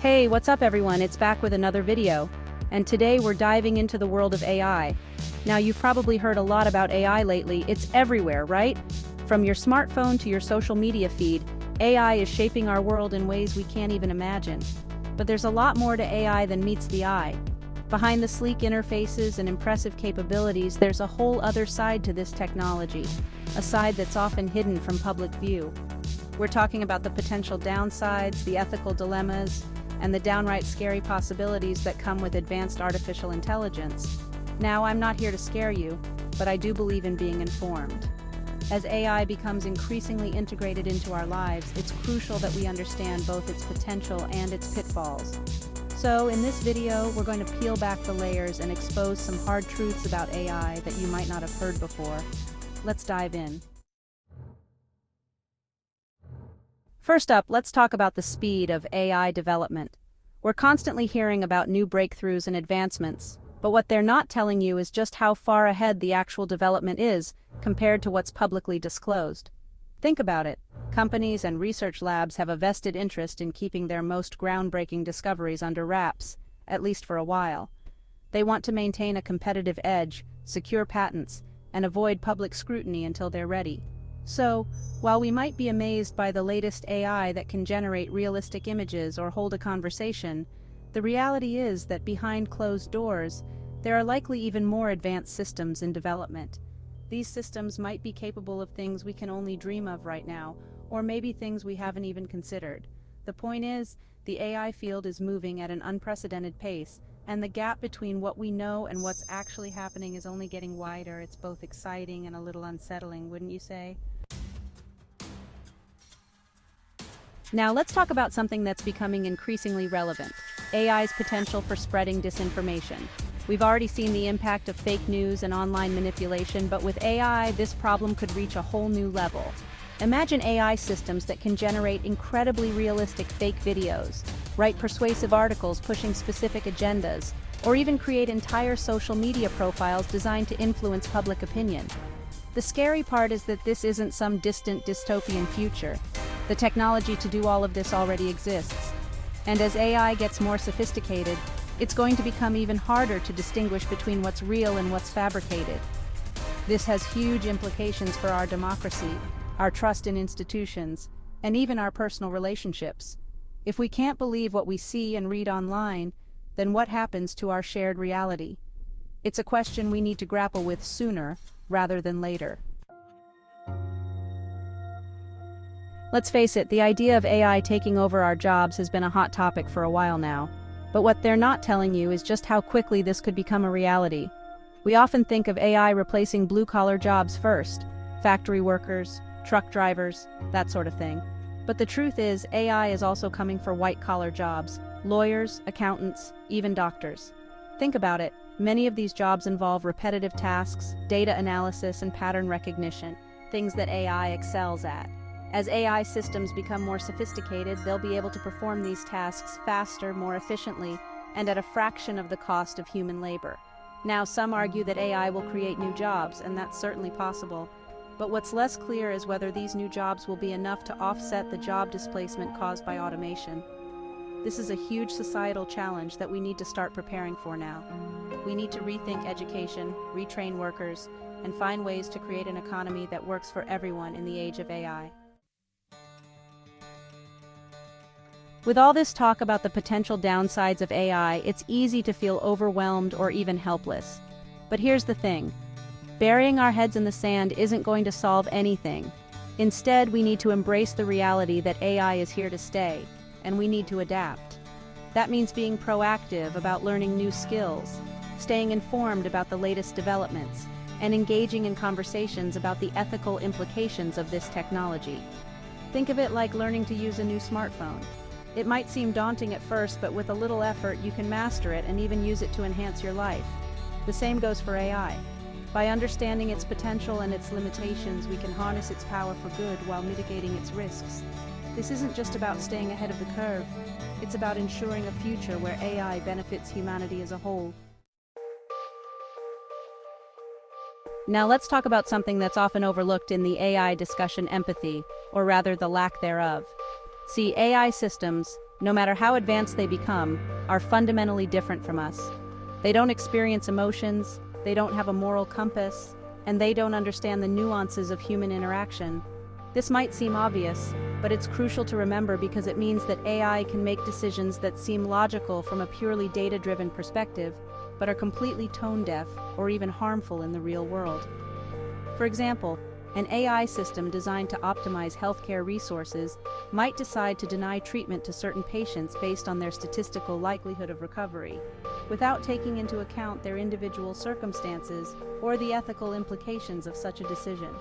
Hey, what's up everyone? It's back with another video. And today we're diving into the world of AI. Now you've probably heard a lot about AI lately. It's everywhere, right? From your smartphone to your social media feed, AI is shaping our world in ways we can't even imagine. But there's a lot more to AI than meets the eye. Behind the sleek interfaces and impressive capabilities, there's a whole other side to this technology, a side that's often hidden from public view. We're talking about the potential downsides, the ethical dilemmas, and the downright scary possibilities that come with advanced artificial intelligence. Now, I'm not here to scare you, but I do believe in being informed. As AI becomes increasingly integrated into our lives, it's crucial that we understand both its potential and its pitfalls. So, in this video, we're going to peel back the layers and expose some hard truths about AI that you might not have heard before. Let's dive in. First up, let's talk about the speed of AI development. We're constantly hearing about new breakthroughs and advancements, but what they're not telling you is just how far ahead the actual development is compared to what's publicly disclosed. Think about it. Companies and research labs have a vested interest in keeping their most groundbreaking discoveries under wraps, at least for a while. They want to maintain a competitive edge, secure patents, and avoid public scrutiny until they're ready. So, while we might be amazed by the latest AI that can generate realistic images or hold a conversation, the reality is that behind closed doors, there are likely even more advanced systems in development. These systems might be capable of things we can only dream of right now, or maybe things we haven't even considered. The point is, the AI field is moving at an unprecedented pace, and the gap between what we know and what's actually happening is only getting wider. It's both exciting and a little unsettling, wouldn't you say? Now let's talk about something that's becoming increasingly relevant: AI's potential for spreading disinformation. We've already seen the impact of fake news and online manipulation, but with AI, this problem could reach a whole new level. Imagine AI systems that can generate incredibly realistic fake videos, write persuasive articles pushing specific agendas, or even create entire social media profiles designed to influence public opinion. The scary part is that this isn't some distant dystopian future. The technology to do all of this already exists. And as AI gets more sophisticated, it's going to become even harder to distinguish between what's real and what's fabricated. This has huge implications for our democracy, our trust in institutions, and even our personal relationships. If we can't believe what we see and read online, then what happens to our shared reality? It's a question we need to grapple with sooner rather than later. Let's face it, the idea of AI taking over our jobs has been a hot topic for a while now. But what they're not telling you is just how quickly this could become a reality. We often think of AI replacing blue-collar jobs first: factory workers, truck drivers, that sort of thing. But the truth is, AI is also coming for white-collar jobs: lawyers, accountants, even doctors. Think about it. Many of these jobs involve repetitive tasks, data analysis, and pattern recognition, things that AI excels at. As AI systems become more sophisticated, they'll be able to perform these tasks faster, more efficiently, and at a fraction of the cost of human labor. Now, some argue that AI will create new jobs, and that's certainly possible. But what's less clear is whether these new jobs will be enough to offset the job displacement caused by automation. This is a huge societal challenge that we need to start preparing for now. We need to rethink education, retrain workers, and find ways to create an economy that works for everyone in the age of AI. With all this talk about the potential downsides of AI, it's easy to feel overwhelmed or even helpless. But here's the thing: burying our heads in the sand isn't going to solve anything. Instead, we need to embrace the reality that AI is here to stay, and we need to adapt. That means being proactive about learning new skills, staying informed about the latest developments, and engaging in conversations about the ethical implications of this technology. Think of it like learning to use a new smartphone. It might seem daunting at first, but with a little effort, you can master it and even use it to enhance your life. The same goes for AI. By understanding its potential and its limitations, we can harness its power for good while mitigating its risks. This isn't just about staying ahead of the curve. It's about ensuring a future where AI benefits humanity as a whole. Now let's talk about something that's often overlooked in the AI discussion: empathy, or rather the lack thereof. See, AI systems, no matter how advanced they become, are fundamentally different from us. They don't experience emotions, they don't have a moral compass, and they don't understand the nuances of human interaction. This might seem obvious, but it's crucial to remember because it means that AI can make decisions that seem logical from a purely data-driven perspective, but are completely tone-deaf or even harmful in the real world. For example, an AI system designed to optimize healthcare resources might decide to deny treatment to certain patients based on their statistical likelihood of recovery, without taking into account their individual circumstances or the ethical implications of such a decision.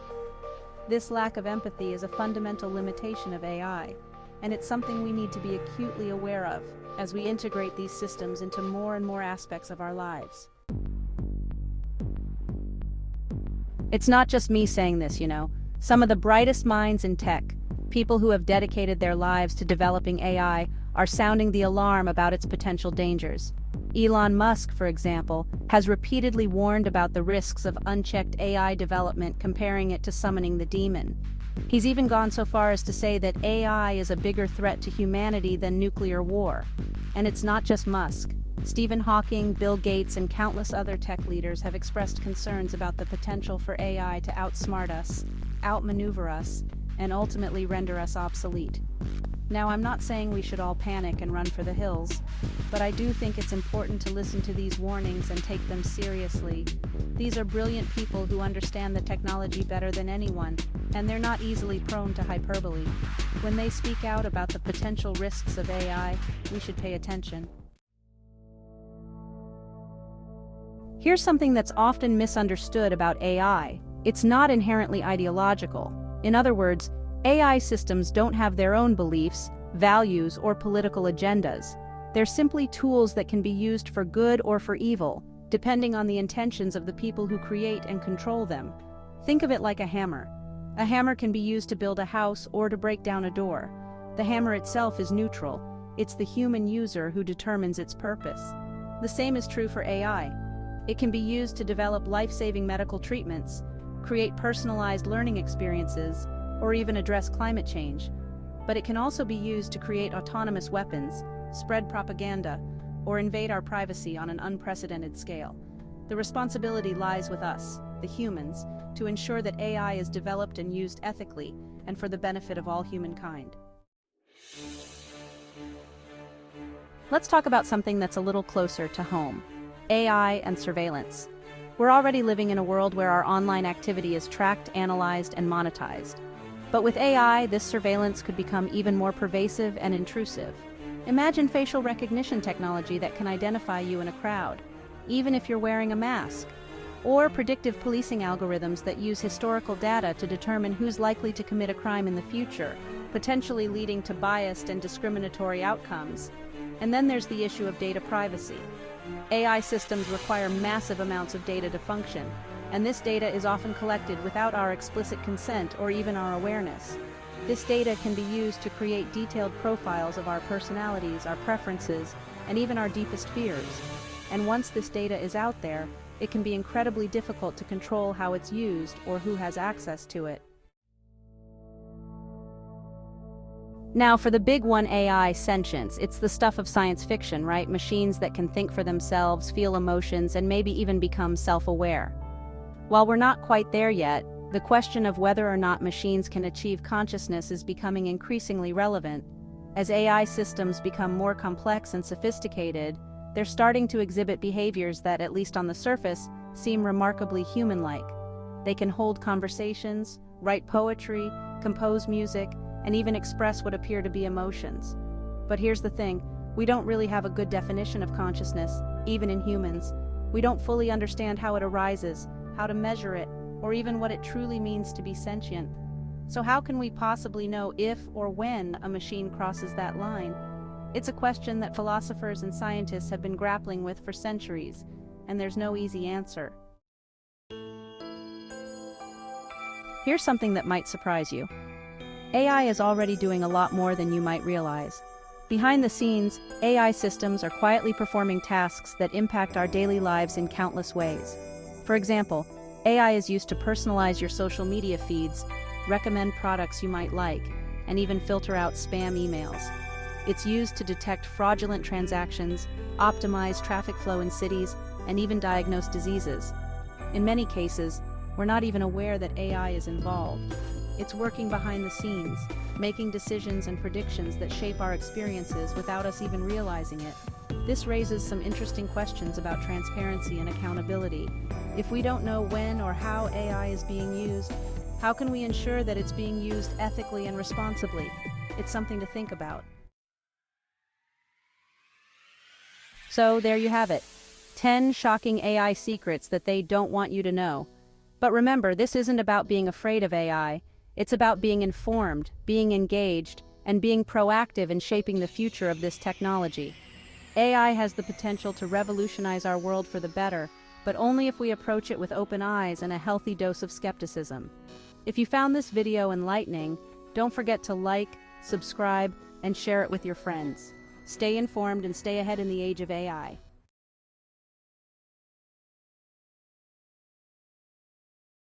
This lack of empathy is a fundamental limitation of AI, and it's something we need to be acutely aware of as we integrate these systems into more and more aspects of our lives. It's not just me saying this, Some of the brightest minds in tech, people who have dedicated their lives to developing AI, are sounding the alarm about its potential dangers. Elon Musk, for example, has repeatedly warned about the risks of unchecked AI development, comparing it to summoning the demon. He's even gone so far as to say that AI is a bigger threat to humanity than nuclear war. And it's not just Musk. Stephen Hawking, Bill Gates, and countless other tech leaders have expressed concerns about the potential for AI to outsmart us, outmaneuver us, and ultimately render us obsolete. Now, I'm not saying we should all panic and run for the hills, but I do think it's important to listen to these warnings and take them seriously. These are brilliant people who understand the technology better than anyone, and they're not easily prone to hyperbole. When they speak out about the potential risks of AI, we should pay attention. Here's something that's often misunderstood about AI. It's not inherently ideological. In other words, AI systems don't have their own beliefs, values, or political agendas. They're simply tools that can be used for good or for evil, depending on the intentions of the people who create and control them. Think of it like a hammer. A hammer can be used to build a house or to break down a door. The hammer itself is neutral. It's the human user who determines its purpose. The same is true for AI. It can be used to develop life-saving medical treatments, create personalized learning experiences, or even address climate change. But it can also be used to create autonomous weapons, spread propaganda, or invade our privacy on an unprecedented scale. The responsibility lies with us, the humans, to ensure that AI is developed and used ethically and for the benefit of all humankind. Let's talk about something that's a little closer to home: AI and surveillance. We're already living in a world where our online activity is tracked, analyzed, and monetized. But with AI, this surveillance could become even more pervasive and intrusive. Imagine facial recognition technology that can identify you in a crowd, even if you're wearing a mask. Or predictive policing algorithms that use historical data to determine who's likely to commit a crime in the future, potentially leading to biased and discriminatory outcomes. And then there's the issue of data privacy. AI systems require massive amounts of data to function, and this data is often collected without our explicit consent or even our awareness. This data can be used to create detailed profiles of our personalities, our preferences, and even our deepest fears. And once this data is out there, it can be incredibly difficult to control how it's used or who has access to it. Now, for the big one, AI, sentience. It's the stuff of science fiction, right? Machines that can think for themselves, feel emotions, and maybe even become self-aware. While we're not quite there yet, the question of whether or not machines can achieve consciousness is becoming increasingly relevant. As AI systems become more complex and sophisticated, they're starting to exhibit behaviors that, at least on the surface, seem remarkably human-like. They can hold conversations, write poetry, compose music, and even express what appear to be emotions. But here's the thing, we don't really have a good definition of consciousness, even in humans. We don't fully understand how it arises, how to measure it, or even what it truly means to be sentient. So how can we possibly know if or when a machine crosses that line? It's a question that philosophers and scientists have been grappling with for centuries, and there's no easy answer. Here's something that might surprise you. AI is already doing a lot more than you might realize. Behind the scenes, AI systems are quietly performing tasks that impact our daily lives in countless ways. For example, AI is used to personalize your social media feeds, recommend products you might like, and even filter out spam emails. It's used to detect fraudulent transactions, optimize traffic flow in cities, and even diagnose diseases. In many cases, we're not even aware that AI is involved. It's working behind the scenes, making decisions and predictions that shape our experiences without us even realizing it. This raises some interesting questions about transparency and accountability. If we don't know when or how AI is being used, how can we ensure that it's being used ethically and responsibly? It's something to think about. So there you have it. 10 shocking AI secrets that they don't want you to know. But remember, this isn't about being afraid of AI. It's about being informed, being engaged, and being proactive in shaping the future of this technology. AI has the potential to revolutionize our world for the better, but only if we approach it with open eyes and a healthy dose of skepticism. If you found this video enlightening, don't forget to like, subscribe, and share it with your friends. Stay informed and stay ahead in the age of AI.